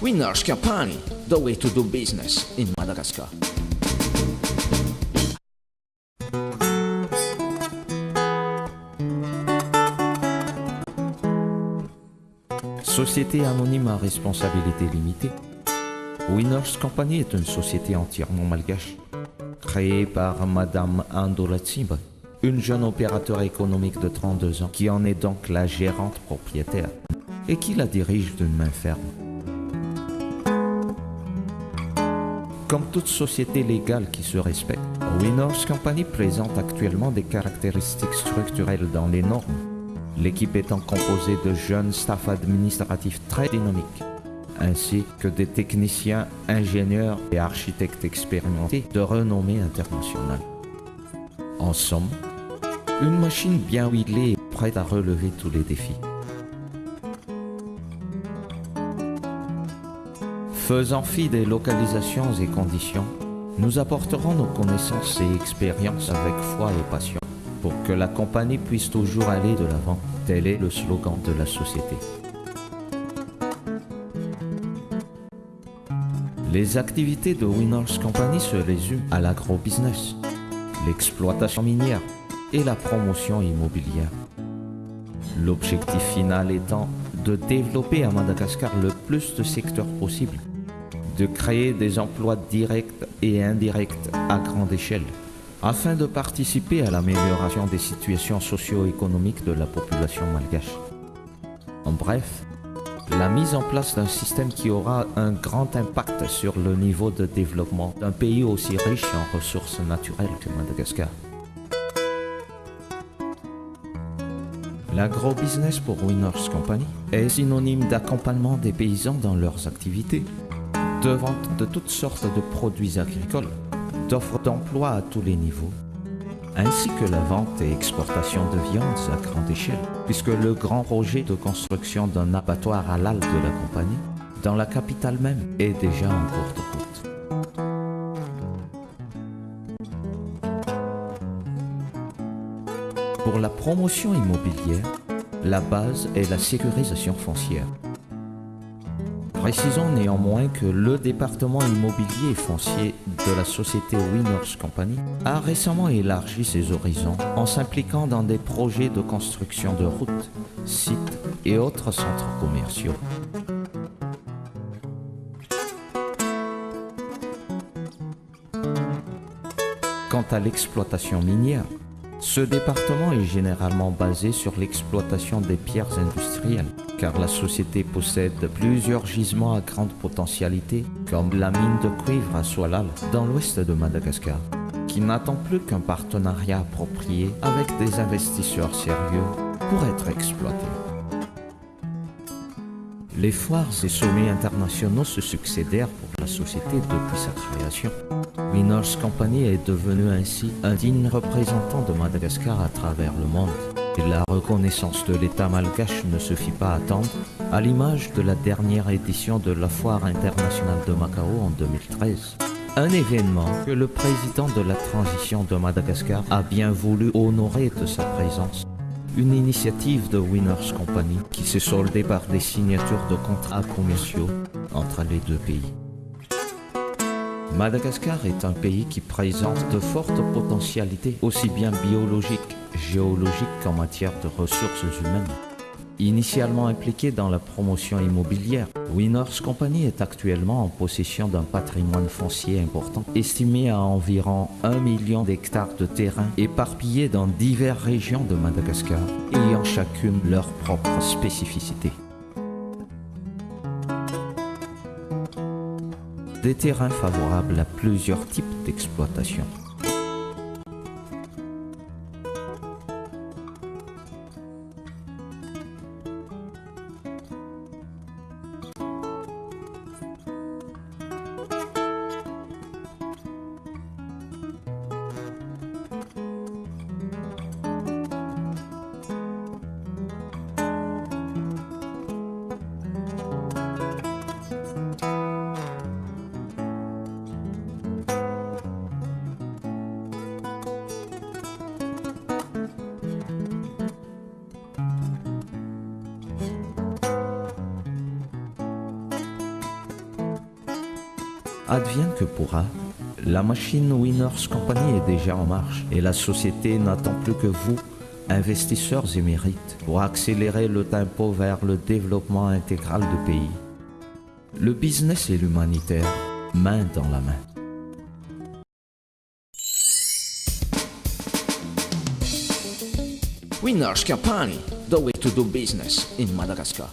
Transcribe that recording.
Winners Company, the way to do business in Madagascar. Société anonyme à responsabilité limitée. Winners Company est une société entièrement malgache, créée par Madame Andola Tsimba, une jeune opérateur économique de 32 ans qui en est donc la gérante propriétaire et qui la dirige d'une main ferme. Comme toute société légale qui se respecte, Winners Company présente actuellement des caractéristiques structurelles dans les normes, l'équipe étant composée de jeunes staffs administratifs très dynamiques, ainsi que des techniciens, ingénieurs et architectes expérimentés de renommée internationale. En somme, une machine bien huilée et prête à relever tous les défis. Faisant fi des localisations et conditions, nous apporterons nos connaissances et expériences avec foi et passion pour que la compagnie puisse toujours aller de l'avant. Tel est le slogan de la société. Les activités de Winners Company se résument à l'agrobusiness, l'exploitation minière et la promotion immobilière. L'objectif final étant de développer à Madagascar le plus de secteurs possible, de créer des emplois directs et indirects à grande échelle, afin de participer à l'amélioration des situations socio-économiques de la population malgache. En bref, la mise en place d'un système qui aura un grand impact sur le niveau de développement d'un pays aussi riche en ressources naturelles que Madagascar. L'agrobusiness pour Winners Company est synonyme d'accompagnement des paysans dans leurs activités, de vente de toutes sortes de produits agricoles, d'offres d'emploi à tous les niveaux, ainsi que la vente et exportation de viandes à grande échelle, puisque le grand projet de construction d'un abattoir halal de la compagnie, dans la capitale même, est déjà en cours de route. Pour la promotion immobilière, la base est la sécurisation foncière. Précisons néanmoins que le département immobilier et foncier de la société Winners Company a récemment élargi ses horizons en s'impliquant dans des projets de construction de routes, sites et autres centres commerciaux. Quant à l'exploitation minière, ce département est généralement basé sur l'exploitation des pierres industrielles, car la société possède plusieurs gisements à grande potentialité, comme la mine de cuivre à Soalal, dans l'ouest de Madagascar, qui n'attend plus qu'un partenariat approprié avec des investisseurs sérieux pour être exploité. Les foires et sommets internationaux se succédèrent pour la société depuis sa création. Winners Company est devenu ainsi un digne représentant de Madagascar à travers le monde. Et la reconnaissance de l'État malgache ne se fit pas attendre, à l'image de la dernière édition de la Foire internationale de Macao en 2013. Un événement que le président de la transition de Madagascar a bien voulu honorer de sa présence. Une initiative de Winners Company qui s'est soldée par des signatures de contrats commerciaux entre les deux pays. Madagascar est un pays qui présente de fortes potentialités, aussi bien biologiques, géologiques qu'en matière de ressources humaines. Initialement impliqué dans la promotion immobilière, Winners Company est actuellement en possession d'un patrimoine foncier important, estimé à environ 1 million d'hectares de terrain éparpillés dans diverses régions de Madagascar, ayant chacune leur propre spécificité. Des terrains favorables à plusieurs types d'exploitation. Advienne que pourra, la machine Winners Company est déjà en marche et la société n'attend plus que vous, investisseurs émérites, pour accélérer le tempo vers le développement intégral du pays. Le business et l'humanitaire, main dans la main. Winners Company, the way to do business in Madagascar.